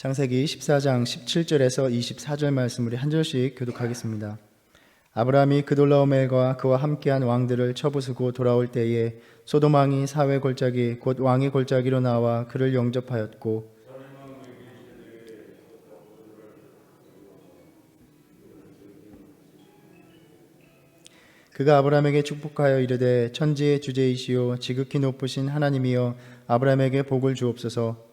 창세기 14장 17절에서 24절 말씀 우리 한 절씩 교독하겠습니다. 아브라함이 그돌라오멜과 그와 함께한 왕들을 쳐부수고 돌아올 때에 소돔 왕이 사회 골짜기 곧 왕의 골짜기로 나와 그를 영접하였고 그가 아브라함에게 축복하여 이르되 천지의 주제이시오 지극히 높으신 하나님이여 아브라함에게 복을 주옵소서.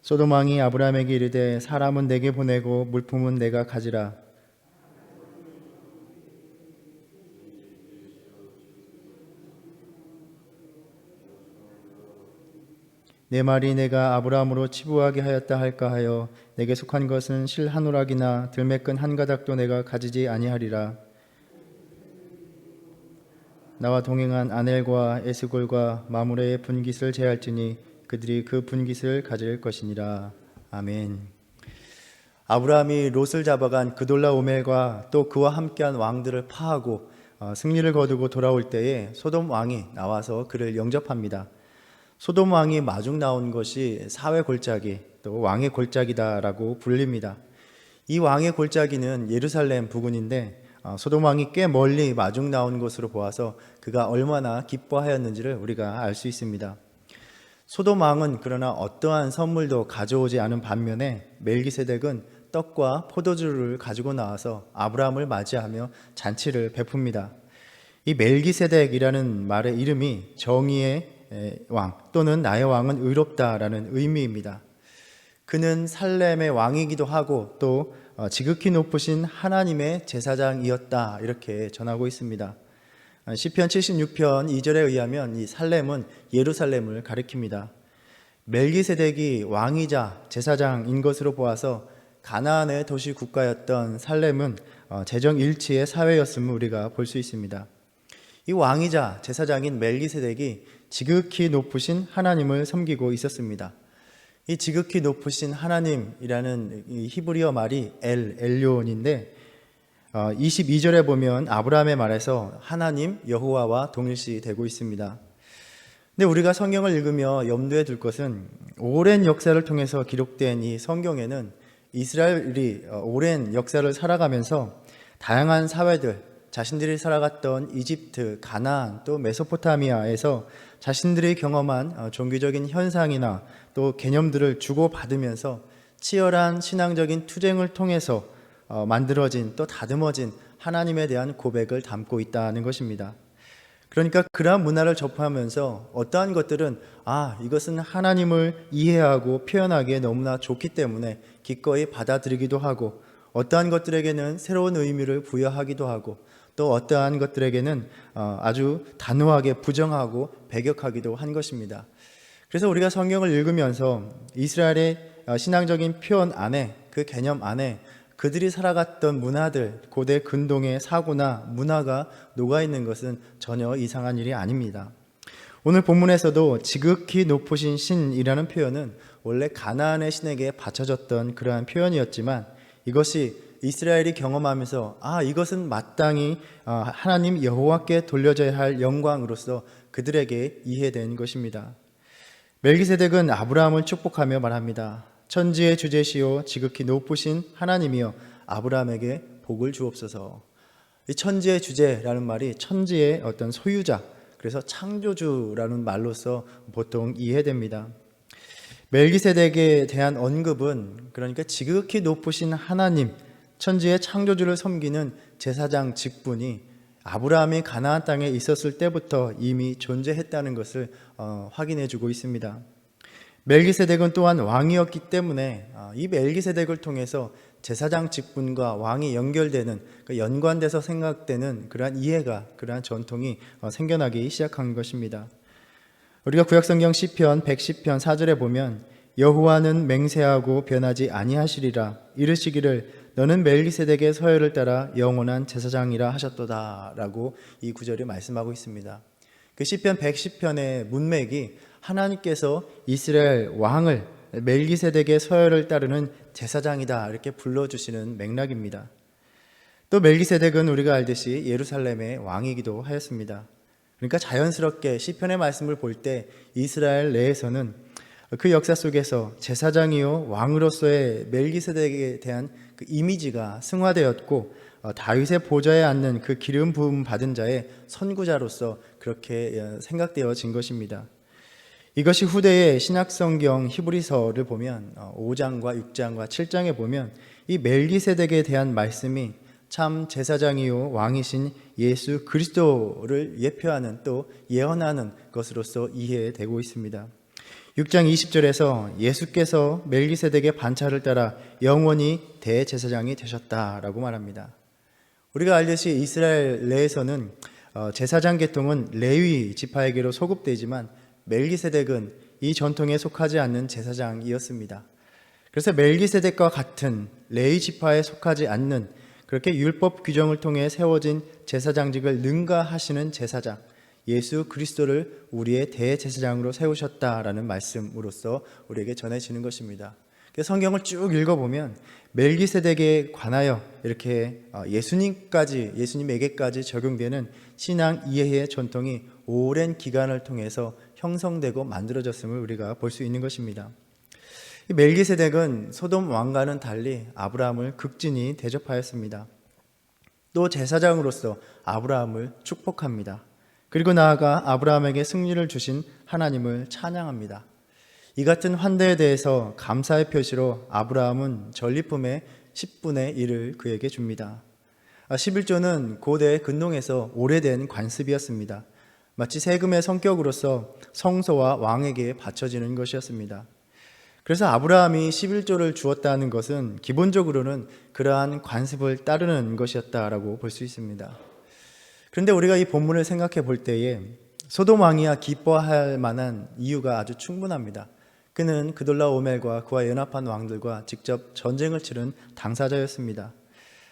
소돔 왕이 아브라함에게 이르되 사람은 내게 보내고 물품은 내가 가지라. 내 말이 내가 아브라함으로 치부하게 하였다 할까 하여 내게 속한 것은 실 한 오락이나 들매끈 한 가닥도 내가 가지지 아니하리라. 나와 동행한 아넬과 에스골과 마므레의 분깃을 제할지니 그들이 그 분깃을 가질 것이니라. 아멘. 아브라함이 롯을 잡아간 그돌라오멜과 또 그와 함께한 왕들을 파하고 승리를 거두고 돌아올 때에 소돔 왕이 나와서 그를 영접합니다. 소돔 왕이 마중 나온 것이 사회 골짜기 또 왕의 골짜기다라고 불립니다. 이 왕의 골짜기는 예루살렘 부근인데 소돔 왕이 꽤 멀리 마중 나온 것으로 보아서 그가 얼마나 기뻐하였는지를 우리가 알 수 있습니다. 소돔 왕은 그러나 어떠한 선물도 가져오지 않은 반면에 멜기세덱은 떡과 포도주를 가지고 나와서 아브라함을 맞이하며 잔치를 베풉니다. 이 멜기세덱이라는 말의 이름이 정의의 왕 또는 나의 왕은 의롭다라는 의미입니다. 그는 살렘의 왕이기도 하고 또 지극히 높으신 하나님의 제사장이었다 이렇게 전하고 있습니다. 시편 76편 2절에 의하면 이 살렘은 예루살렘을 가리킵니다. 멜기세덱이 왕이자 제사장인 것으로 보아서 가나안의 도시 국가였던 살렘은 재정 일치의 사회였음을 우리가 볼 수 있습니다. 이 왕이자 제사장인 멜기세덱이 지극히 높으신 하나님을 섬기고 있었습니다. 이 지극히 높으신 하나님이라는 이 히브리어 말이 엘요온인데 22절에 보면 아브라함의 말에서 하나님 여호와와 동일시 되고 있습니다. 근데 우리가 성경을 읽으며 염두에 둘 것은 오랜 역사를 통해서 기록된 이 성경에는 이스라엘이 오랜 역사를 살아가면서 다양한 사회들, 자신들이 살아갔던 이집트, 가나안, 또 메소포타미아에서 자신들이 경험한 종교적인 현상이나 또 개념들을 주고받으면서 치열한 신앙적인 투쟁을 통해서 만들어진 또 다듬어진 하나님에 대한 고백을 담고 있다는 것입니다. 그러니까 그러한 문화를 접하면서 어떠한 것들은 이것은 하나님을 이해하고 표현하기에 너무나 좋기 때문에 기꺼이 받아들이기도 하고 어떠한 것들에게는 새로운 의미를 부여하기도 하고 또 어떠한 것들에게는 아주 단호하게 부정하고 배격하기도 한 것입니다. 그래서 우리가 성경을 읽으면서 이스라엘의 신앙적인 표현 안에 그 개념 안에 그들이 살아갔던 문화들, 고대 근동의 사고나 문화가 녹아있는 것은 전혀 이상한 일이 아닙니다. 오늘 본문에서도 지극히 높으신 신이라는 표현은 원래 가나안의 신에게 바쳐졌던 그러한 표현이었지만 이것이 이스라엘이 경험하면서 이것은 마땅히 하나님 여호와께 돌려져야 할 영광으로서 그들에게 이해된 것입니다. 멜기세덱은 아브라함을 축복하며 말합니다. 천지의 주제시오 지극히 높으신 하나님이여 아브라함에게 복을 주옵소서. 이 천지의 주제라는 말이 천지의 어떤 소유자, 그래서 창조주라는 말로서 보통 이해됩니다. 멜기세덱에 대한 언급은 그러니까 지극히 높으신 하나님, 천지의 창조주를 섬기는 제사장 직분이 아브라함이 가나안 땅에 있었을 때부터 이미 존재했다는 것을 확인해 주고 있습니다. 멜기세덱은 또한 왕이었기 때문에 이 멜기세덱을 통해서 제사장 직분과 왕이 연결되는 연관돼서 생각되는 그러한 이해가 그러한 전통이 생겨나기 시작한 것입니다. 우리가 구약성경 시편 110편 4절에 보면 여호와는 맹세하고 변하지 아니하시리라 이르시기를 너는 멜기세덱의 서열을 따라 영원한 제사장이라 하셨도다 라고 이 구절이 말씀하고 있습니다. 그 시편 110편의 문맥이 하나님께서 이스라엘 왕을 멜기세덱의 서열을 따르는 제사장이다 이렇게 불러주시는 맥락입니다. 또 멜기세덱은 우리가 알듯이 예루살렘의 왕이기도 하였습니다. 그러니까 자연스럽게 시편의 말씀을 볼 때 이스라엘 내에서는 그 역사 속에서 제사장이요 왕으로서의 멜기세덱에 대한 그 이미지가 승화되었고, 다윗의 보좌에 앉는 그 기름 부음 받은 자의 선구자로서 그렇게 생각되어진 것입니다. 이것이 후대의 신약성경 히브리서를 보면 5장과 6장과 7장에 보면 이 멜기세덱에 대한 말씀이 참 제사장이요 왕이신 예수 그리스도를 예표하는 또 예언하는 것으로서 이해되고 있습니다. 6장 20절에서 예수께서 멜기세덱의 반차를 따라 영원히 대제사장이 되셨다라고 말합니다. 우리가 알듯이 이스라엘 내에서는 제사장 계통은 레위 지파에게로 소급되지만 멜기세덱은 이 전통에 속하지 않는 제사장이었습니다. 그래서 멜기세덱과 같은 레위 지파에 속하지 않는 그렇게 율법 규정을 통해 세워진 제사장직을 능가하시는 제사장 예수 그리스도를 우리의 대제사장으로 세우셨다라는 말씀으로서 우리에게 전해지는 것입니다. 성경을 쭉 읽어보면 멜기세덱에 관하여 이렇게 예수님에게까지 적용되는 신앙 이해의 전통이 오랜 기간을 통해서 형성되고 만들어졌음을 우리가 볼 수 있는 것입니다. 멜기세덱은 소돔 왕과는 달리 아브라함을 극진히 대접하였습니다. 또 제사장으로서 아브라함을 축복합니다. 그리고 나아가 아브라함에게 승리를 주신 하나님을 찬양합니다. 이 같은 환대에 대해서 감사의 표시로 아브라함은 전리품의 10분의 1을 그에게 줍니다. 11조는 고대 근동에서 오래된 관습이었습니다. 마치 세금의 성격으로서 성소와 왕에게 바쳐지는 것이었습니다. 그래서 아브라함이 11조를 주었다는 것은 기본적으로는 그러한 관습을 따르는 것이었다라고 볼 수 있습니다. 그런데 우리가 이 본문을 생각해 볼 때에 소돔 왕이야 기뻐할 만한 이유가 아주 충분합니다. 그는 그돌라오멜과 그와 연합한 왕들과 직접 전쟁을 치른 당사자였습니다.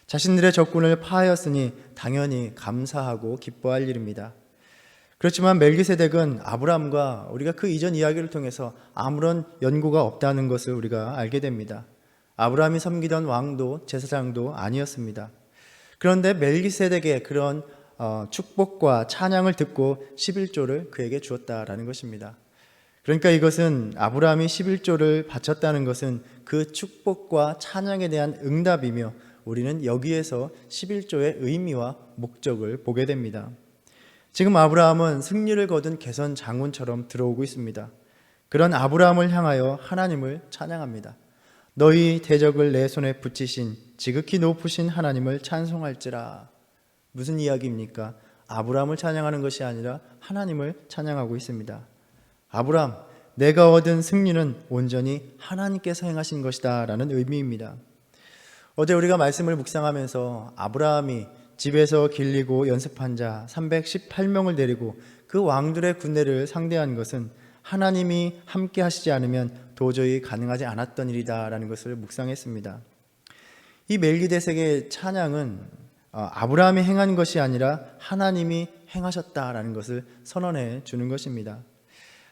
자신들의 적군을 파하였으니 당연히 감사하고 기뻐할 일입니다. 그렇지만 멜기세덱은 아브라함과 우리가 그 이전 이야기를 통해서 아무런 연고가 없다는 것을 우리가 알게 됩니다. 아브라함이 섬기던 왕도 제사장도 아니었습니다. 그런데 멜기세덱의 그런 축복과 찬양을 듣고 11조를 그에게 주었다라는 것입니다. 그러니까 이것은 아브라함이 11조를 바쳤다는 것은 그 축복과 찬양에 대한 응답이며 우리는 여기에서 11조의 의미와 목적을 보게 됩니다. 지금 아브라함은 승리를 거둔 개선 장군처럼 들어오고 있습니다. 그런 아브라함을 향하여 하나님을 찬양합니다. 너희 대적을 내 손에 붙이신 지극히 높으신 하나님을 찬송할지라. 무슨 이야기입니까? 아브라함을 찬양하는 것이 아니라 하나님을 찬양하고 있습니다. 아브라함, 내가 얻은 승리는 온전히 하나님께서 행하신 것이다 라는 의미입니다. 어제 우리가 말씀을 묵상하면서 아브라함이 집에서 길리고 연습한 자 318명을 데리고 그 왕들의 군대를 상대한 것은 하나님이 함께 하시지 않으면 도저히 가능하지 않았던 일이다 라는 것을 묵상했습니다. 이 멜기세덱의 찬양은 아브라함이 행한 것이 아니라 하나님이 행하셨다라는 것을 선언해 주는 것입니다.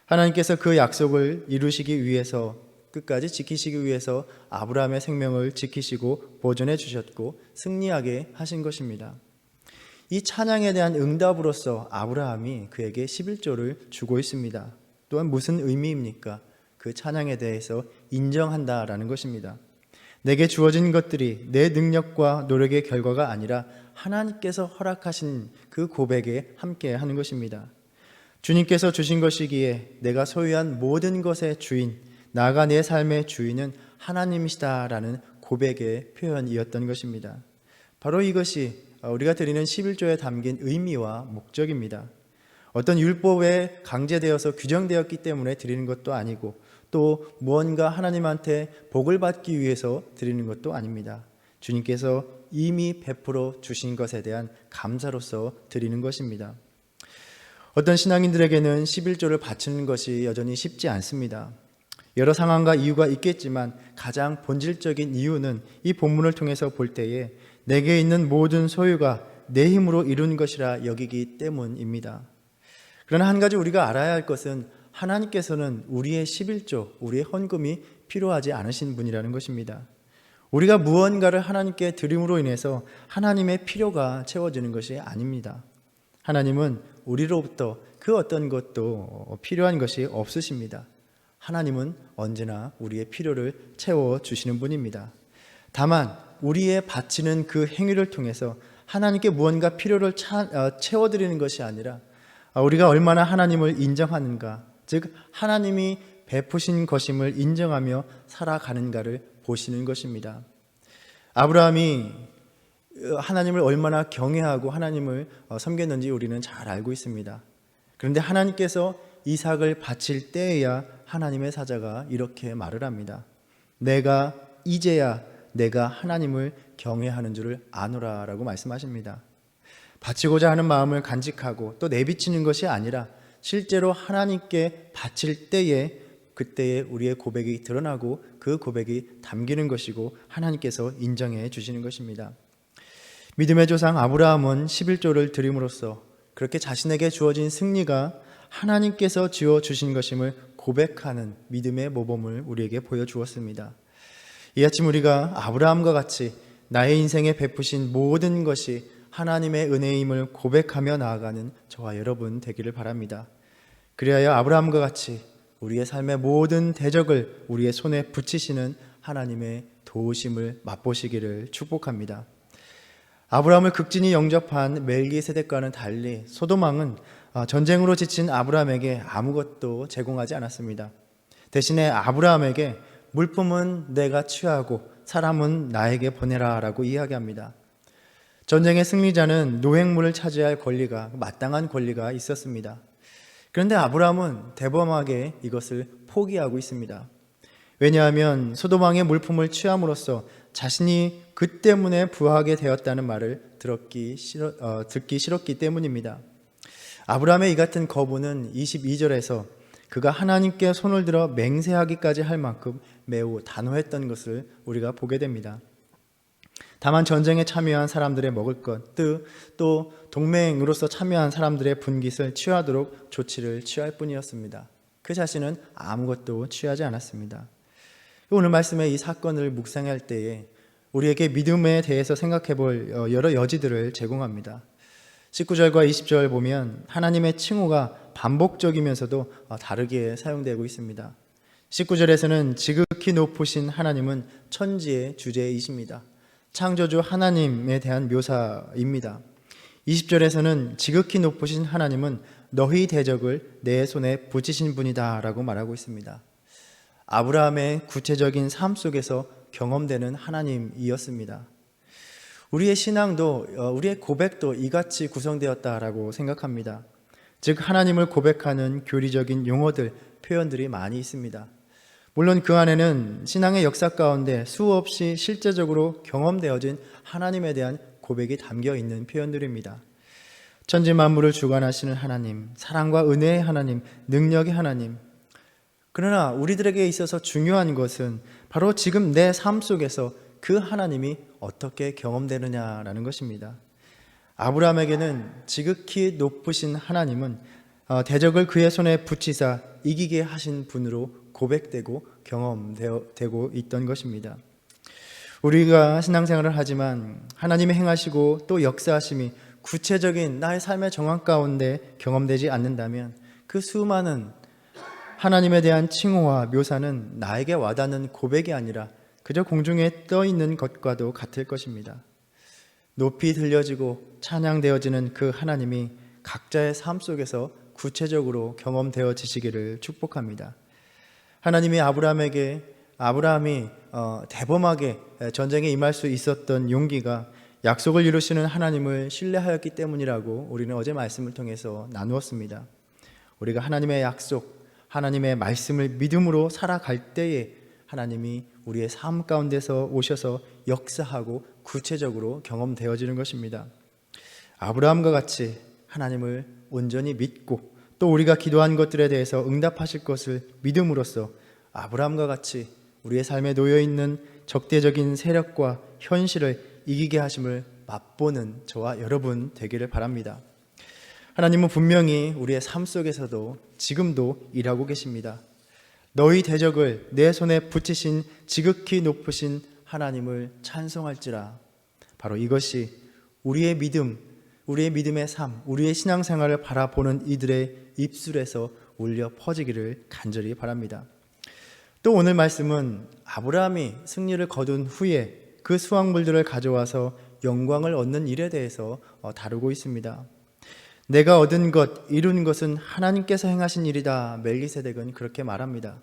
하나님께서 그 약속을 이루시기 위해서 끝까지 지키시기 위해서 아브라함의 생명을 지키시고 보존해 주셨고 승리하게 하신 것입니다. 이 찬양에 대한 응답으로서 아브라함이 그에게 11조를 주고 있습니다. 또한 무슨 의미입니까? 그 찬양에 대해서 인정한다라는 것입니다. 내게 주어진 것들이 내 능력과 노력의 결과가 아니라 하나님께서 허락하신 그 고백에 함께 하는 것입니다. 주님께서 주신 것이기에 내가 소유한 모든 것의 주인, 나아가 내 삶의 주인은 하나님이시다라는 고백의 표현이었던 것입니다. 바로 이것이 우리가 드리는 11조에 담긴 의미와 목적입니다. 어떤 율법에 강제되어서 규정되었기 때문에 드리는 것도 아니고 또 무언가 하나님한테 복을 받기 위해서 드리는 것도 아닙니다. 주님께서 이미 베풀어 주신 것에 대한 감사로서 드리는 것입니다. 어떤 신앙인들에게는 11조를 바치는 것이 여전히 쉽지 않습니다. 여러 상황과 이유가 있겠지만 가장 본질적인 이유는 이 본문을 통해서 볼 때에 내게 있는 모든 소유가 내 힘으로 이룬 것이라 여기기 때문입니다. 그러나 한 가지 우리가 알아야 할 것은 하나님께서는 우리의 11조, 우리의 헌금이 필요하지 않으신 분이라는 것입니다. 우리가 무언가를 하나님께 드림으로 인해서 하나님의 필요가 채워지는 것이 아닙니다. 하나님은 우리로부터 그 어떤 것도 필요한 것이 없으십니다. 하나님은 언제나 우리의 필요를 채워주시는 분입니다. 다만 우리의 바치는 그 행위를 통해서 하나님께 무언가 필요를 채워드리는 것이 아니라 우리가 얼마나 하나님을 인정하는가, 즉 하나님이 베푸신 것임을 인정하며 살아가는가를 보시는 것입니다. 아브라함이 하나님을 얼마나 경외하고 하나님을 섬겼는지 우리는 잘 알고 있습니다. 그런데 하나님께서 이삭을 바칠 때에야 하나님의 사자가 이렇게 말을 합니다. 내가 이제야 내가 하나님을 경외하는 줄을 아노라 라고 말씀하십니다. 바치고자 하는 마음을 간직하고 또 내비치는 것이 아니라 실제로 하나님께 바칠 때에 그때에 우리의 고백이 드러나고 그 고백이 담기는 것이고 하나님께서 인정해 주시는 것입니다. 믿음의 조상 아브라함은 11조를 드림으로써 그렇게 자신에게 주어진 승리가 하나님께서 지어주신 것임을 고백하는 믿음의 모범을 우리에게 보여주었습니다. 이 아침 우리가 아브라함과 같이 나의 인생에 베푸신 모든 것이 하나님의 은혜임을 고백하며 나아가는 저와 여러분 되기를 바랍니다. 그리하여 아브라함과 같이 우리의 삶의 모든 대적을 우리의 손에 붙이시는 하나님의 도우심을 맛보시기를 축복합니다. 아브라함을 극진히 영접한 멜기세덱과는 달리 소돔왕은 전쟁으로 지친 아브라함에게 아무것도 제공하지 않았습니다. 대신에 아브라함에게 물품은 내가 취하고 사람은 나에게 보내라 라고 이야기합니다. 전쟁의 승리자는 노획물을 차지할 권리가, 마땅한 권리가 있었습니다. 그런데 아브라함은 대범하게 이것을 포기하고 있습니다. 왜냐하면 소돔왕의 물품을 취함으로써 자신이 그 때문에 부하게 되었다는 말을 듣기 싫었기 때문입니다. 아브라함의 이 같은 거부는 22절에서 그가 하나님께 손을 들어 맹세하기까지 할 만큼 매우 단호했던 것을 우리가 보게 됩니다. 다만 전쟁에 참여한 사람들의 먹을 것, 또 동맹으로서 참여한 사람들의 분깃을 취하도록 조치를 취할 뿐이었습니다. 그 자신은 아무것도 취하지 않았습니다. 오늘 말씀의 이 사건을 묵상할 때에 우리에게 믿음에 대해서 생각해 볼 여러 여지들을 제공합니다. 19절과 20절 보면 하나님의 칭호가 반복적이면서도 다르게 사용되고 있습니다. 19절에서는 지극히 높으신 하나님은 천지의 주제이십니다. 창조주 하나님에 대한 묘사입니다. 20절에서는 지극히 높으신 하나님은 너희 대적을 내 손에 붙이신 분이다 라고 말하고 있습니다. 아브라함의 구체적인 삶 속에서 경험되는 하나님이었습니다. 우리의 신앙도 우리의 고백도 이같이 구성되었다라고 생각합니다. 즉 하나님을 고백하는 교리적인 용어들, 표현들이 많이 있습니다. 물론 그 안에는 신앙의 역사 가운데 수없이 실제적으로 경험되어진 하나님에 대한 고백이 담겨 있는 표현들입니다. 천지 만물을 주관하시는 하나님, 사랑과 은혜의 하나님, 능력의 하나님. 그러나 우리들에게 있어서 중요한 것은 바로 지금 내 삶 속에서 그 하나님이 어떻게 경험되느냐라는 것입니다. 아브라함에게는 지극히 높으신 하나님은 대적을 그의 손에 붙이사 이기게 하신 분으로 고백되고 경험되고 있던 것입니다. 우리가 신앙생활을 하지만 하나님의 행하시고 또 역사하심이 구체적인 나의 삶의 정황 가운데 경험되지 않는다면 그 수많은 하나님에 대한 칭호와 묘사는 나에게 와닿는 고백이 아니라 그저 공중에 떠 있는 것과도 같을 것입니다. 높이 들려지고 찬양되어지는 그 하나님이 각자의 삶 속에서 구체적으로 경험되어지시기를 축복합니다. 하나님이 아브라함이 대범하게 전쟁에 임할 수 있었던 용기가 약속을 이루시는 하나님을 신뢰하였기 때문이라고 우리는 어제 말씀을 통해서 나누었습니다. 우리가 하나님의 약속, 하나님의 말씀을 믿음으로 살아갈 때에 하나님이 우리의 삶 가운데서 오셔서 역사하고 구체적으로 경험되어지는 것입니다. 아브라함과 같이 하나님을 온전히 믿고 또 우리가 기도한 것들에 대해서 응답하실 것을 믿음으로써 아브라함과 같이 우리의 삶에 놓여있는 적대적인 세력과 현실을 이기게 하심을 맛보는 저와 여러분 되기를 바랍니다. 하나님은 분명히 우리의 삶 속에서도 지금도 일하고 계십니다. 너희 대적을 내 손에 붙이신 지극히 높으신 하나님을 찬송할지라. 바로 이것이 우리의 믿음, 우리의 믿음의 삶, 우리의 신앙생활을 바라보는 이들의 입술에서 울려 퍼지기를 간절히 바랍니다. 또 오늘 말씀은 아브라함이 승리를 거둔 후에 그 수확물들을 가져와서 영광을 얻는 일에 대해서 다루고 있습니다. 내가 얻은 것, 이룬 것은 하나님께서 행하신 일이다. 멜기세덱은 그렇게 말합니다.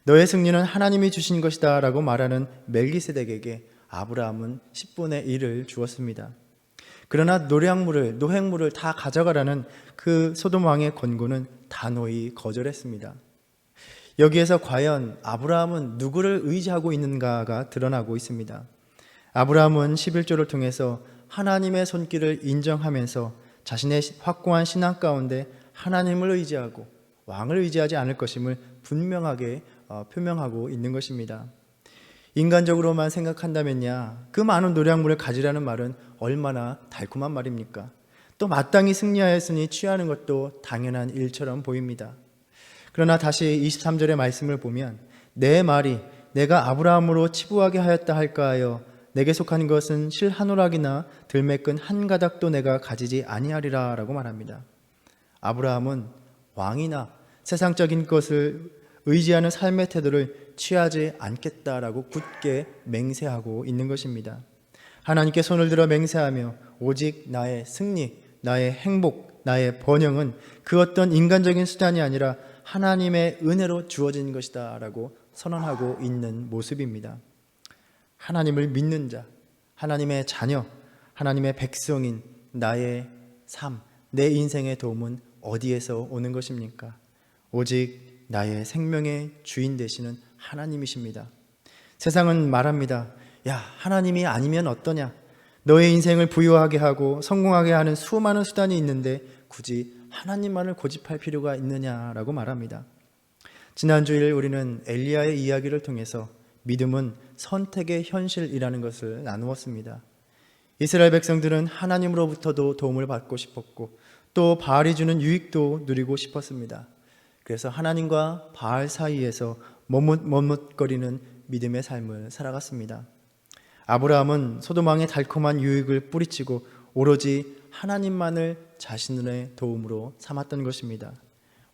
너의 승리는 하나님이 주신 것이다 라고 말하는 멜기세덱에게 아브라함은 10분의 1을 주었습니다. 그러나 노획물을 다 가져가라는 그 소돔 왕의 권고는 단호히 거절했습니다. 여기에서 과연 아브라함은 누구를 의지하고 있는가가 드러나고 있습니다. 아브라함은 11조를 통해서 하나님의 손길을 인정하면서 자신의 확고한 신앙 가운데 하나님을 의지하고 왕을 의지하지 않을 것임을 분명하게 표명하고 있는 것입니다. 인간적으로만 생각한다면야 그 많은 노량물을 가지라는 말은 얼마나 달콤한 말입니까? 또 마땅히 승리하였으니 취하는 것도 당연한 일처럼 보입니다. 그러나 다시 23절의 말씀을 보면 내 말이 내가 아브라함으로 치부하게 하였다 할까 하여 내게 속한 것은 실 한 오락이나 들매끈 한 가닥도 내가 가지지 아니하리라 라고 말합니다. 아브라함은 왕이나 세상적인 것을 의지하는 삶의 태도를 취하지 않겠다라고 굳게 맹세하고 있는 것입니다. 하나님께 손을 들어 맹세하며 오직 나의 승리, 나의 행복, 나의 번영은 그 어떤 인간적인 수단이 아니라 하나님의 은혜로 주어진 것이다 라고 선언하고 있는 모습입니다. 하나님을 믿는 자, 하나님의 자녀, 하나님의 백성인 나의 삶, 내 인생의 도움은 어디에서 오는 것입니까? 오직 나의 생명의 주인 되시는 하나님이십니다. 세상은 말합니다. 야, 하나님이 아니면 어떠냐? 너의 인생을 부유하게 하고 성공하게 하는 수많은 수단이 있는데 굳이 하나님만을 고집할 필요가 있느냐라고 말합니다. 지난주일 우리는 엘리야의 이야기를 통해서 믿음은 선택의 현실이라는 것을 나누었습니다. 이스라엘 백성들은 하나님으로부터도 도움을 받고 싶었고 또 바알이 주는 유익도 누리고 싶었습니다. 그래서 하나님과 바알 사이에서 머뭇거리는 믿음의 삶을 살아갔습니다. 아브라함은 소돔 왕의 달콤한 유익을 뿌리치고 오로지 하나님만을 자신의 도움으로 삼았던 것입니다.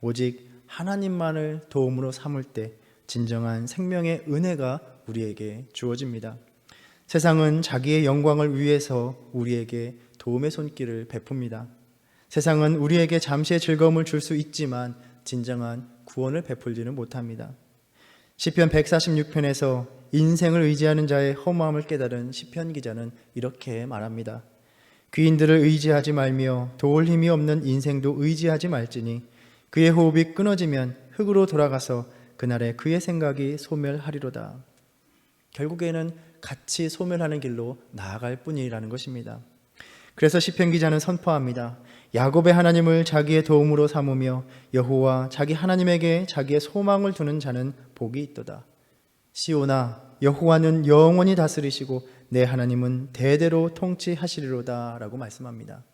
오직 하나님만을 도움으로 삼을 때 진정한 생명의 은혜가 우리에게 주어집니다. 세상은 자기의 영광을 위해서 우리에게 도움의 손길을 베풉니다. 세상은 우리에게 잠시의 즐거움을 줄 수 있지만 진정한 구원을 베풀지는 못합니다. 시편 146편에서 인생을 의지하는 자의 허무함을 깨달은 시편 기자는 이렇게 말합니다. 귀인들을 의지하지 말며 도울 힘이 없는 인생도 의지하지 말지니 그의 호흡이 끊어지면 흙으로 돌아가서 그날에 그의 생각이 소멸하리로다. 결국에는 같이 소멸하는 길로 나아갈 뿐이라는 것입니다. 그래서 시편 기자는 선포합니다. 야곱의 하나님을 자기의 도움으로 삼으며 여호와 자기 하나님에게 자기의 소망을 두는 자는 복이 있도다. 시온아, 여호와는 영원히 다스리시고 내 하나님은 대대로 통치하시리로다 라고 말씀합니다.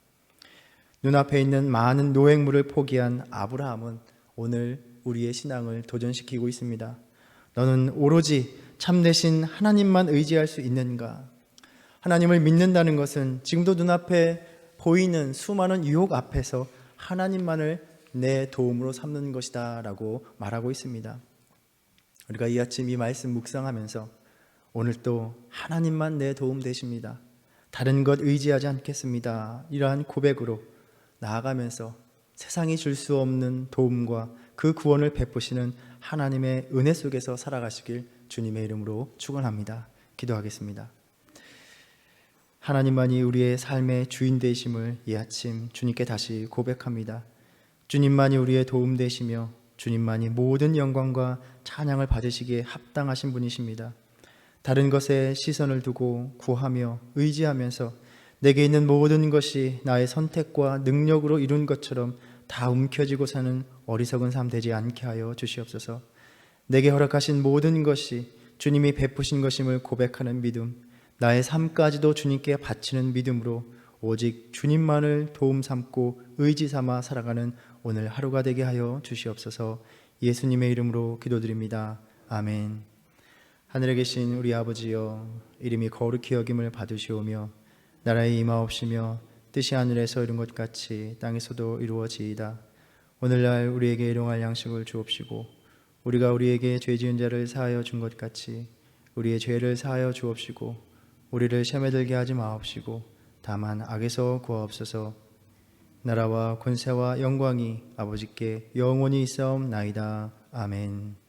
눈앞에 있는 많은 노획물을 포기한 아브라함은 오늘 우리의 신앙을 도전시키고 있습니다. 너는 오로지 참되신 하나님만 의지할 수 있는가? 하나님을 믿는다는 것은 지금도 눈앞에 보이는 수많은 유혹 앞에서 하나님만을 내 도움으로 삼는 것이다 라고 말하고 있습니다. 우리가 이 아침 이 말씀 묵상하면서 오늘 또 하나님만 내 도움 되십니다. 다른 것 의지하지 않겠습니다. 이러한 고백으로 나아가면서 세상이 줄 수 없는 도움과 그 구원을 베푸시는 하나님의 은혜 속에서 살아가시길 주님의 이름으로 축원합니다. 기도하겠습니다. 하나님만이 우리의 삶의 주인 되심을 이 아침 주님께 다시 고백합니다. 주님만이 우리의 도움 되시며 주님만이 모든 영광과 찬양을 받으시기에 합당하신 분이십니다. 다른 것에 시선을 두고 구하며 의지하면서 내게 있는 모든 것이 나의 선택과 능력으로 이룬 것처럼 다 움켜쥐고 사는 어리석은 삶 되지 않게 하여 주시옵소서. 내게 허락하신 모든 것이 주님이 베푸신 것임을 고백하는 믿음, 나의 삶까지도 주님께 바치는 믿음으로 오직 주님만을 도움 삼고 의지 삼아 살아가는 오늘 하루가 되게 하여 주시옵소서. 예수님의 이름으로 기도드립니다. 아멘. 하늘에 계신 우리 아버지여, 이름이 거룩히 여김을 받으시오며 나라의 임하옵시며 뜻이 하늘에서 이룬 것 같이 땅에서도 이루어지이다. 오늘날 우리에게 일용할 양식을 주옵시고 우리가 우리에게 죄 지은 자를 사하여 준 것 같이 우리의 죄를 사하여 주옵시고 우리를 시험에 들게 하지 마옵시고 다만 악에서 구하옵소서. 나라와 권세와 영광이 아버지께 영원히 있사옵나이다. 아멘.